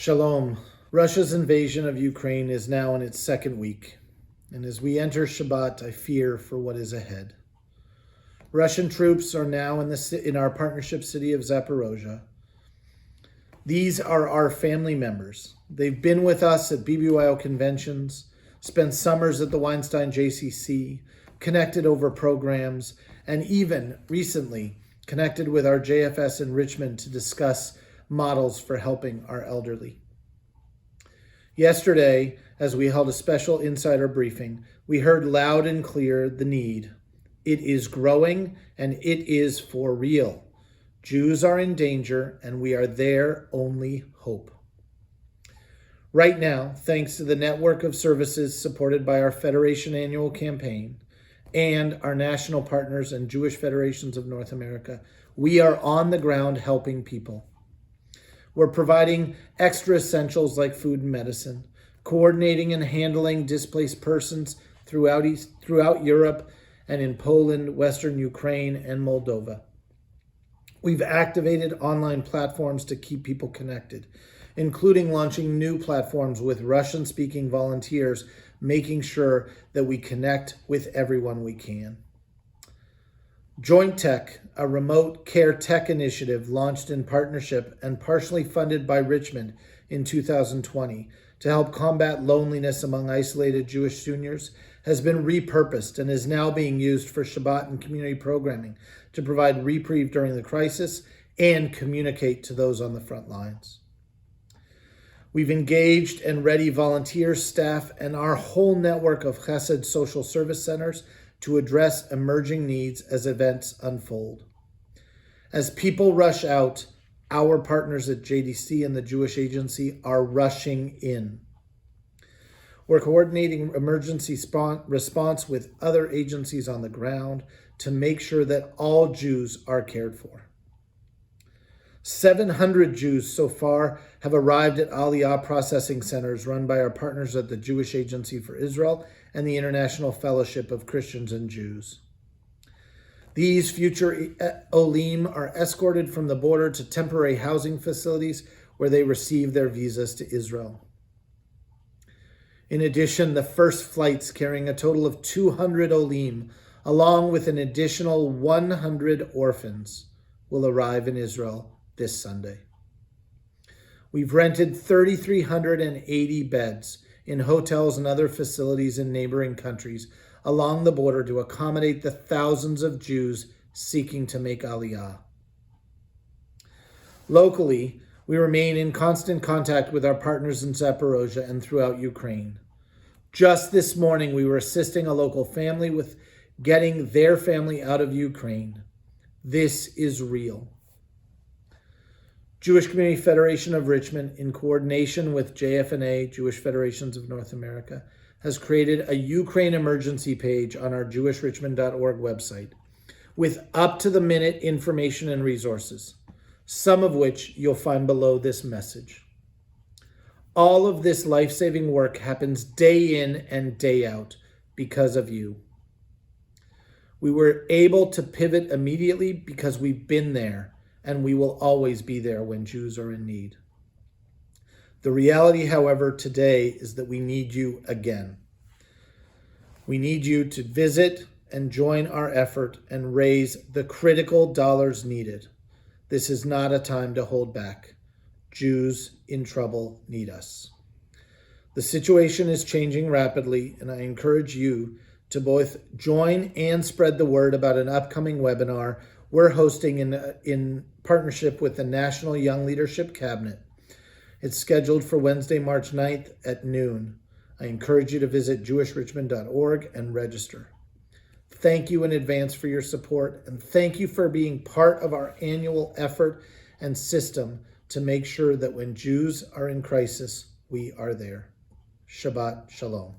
Shalom. Russia's invasion of Ukraine is now in its second week, and as we enter Shabbat, I fear for what is ahead. Russian troops are now in our partnership city of Zaporozhye. These are our family members. They've been with us at BBYO conventions, spent summers at the Weinstein JCC, connected over programs, and even recently connected with our JFS in Richmond to discuss models for helping our elderly. Yesterday, as we held a special insider briefing, we heard loud and clear the need. It is growing and it is for real. Jews are in danger and we are their only hope. Right now, thanks to the network of services supported by our Federation annual campaign and our national partners and Jewish Federations of North America, we are on the ground helping people. We're providing extra essentials like food and medicine, coordinating and handling displaced persons throughout Europe and in Poland, Western Ukraine, and Moldova. We've activated online platforms to keep people connected, including launching new platforms with Russian-speaking volunteers, making sure that we connect with everyone we can. Joint Tech, a remote care tech initiative launched in partnership and partially funded by Richmond in 2020 to help combat loneliness among isolated Jewish seniors, has been repurposed and is now being used for Shabbat and community programming to provide reprieve during the crisis and communicate to those on the front lines. We've engaged and ready volunteers, staff, and our whole network of Chesed social service centers to address emerging needs as events unfold. As people rush out, our partners at JDC and the Jewish Agency are rushing in. We're coordinating emergency response with other agencies on the ground to make sure that all Jews are cared for. 700 Jews so far have arrived at Aliyah processing centers run by our partners at the Jewish Agency for Israel and the International Fellowship of Christians and Jews. These future Olim are escorted from the border to temporary housing facilities where they receive their visas to Israel. In addition, the first flights carrying a total of 200 Olim, along with an additional 100 orphans, will arrive in Israel this Sunday. We've rented 3,380 beds in hotels and other facilities in neighboring countries along the border to accommodate the thousands of Jews seeking to make Aliyah. Locally, we remain in constant contact with our partners in Zaporozhye and throughout Ukraine. Just this morning, we were assisting a local family with getting their family out of Ukraine. This is real. Jewish Community Federation of Richmond, in coordination with JFNA, Jewish Federations of North America, has created a Ukraine emergency page on our jewishrichmond.org website with up-to-the-minute information and resources, some of which you'll find below this message. All of this life-saving work happens day in and day out because of you. We were able to pivot immediately because we've been there, and we will always be there when Jews are in need. The reality, however, today is that we need you again. We need you to visit and join our effort and raise the critical dollars needed. This is not a time to hold back. Jews in trouble need us. The situation is changing rapidly, and I encourage you to both join and spread the word about an upcoming webinar we're hosting in partnership with the National Young Leadership Cabinet. It's scheduled for Wednesday, March 9th at noon. I encourage you to visit jewishrichmond.org and register. Thank you in advance for your support, and thank you for being part of our annual effort and system to make sure that when Jews are in crisis, we are there. Shabbat Shalom.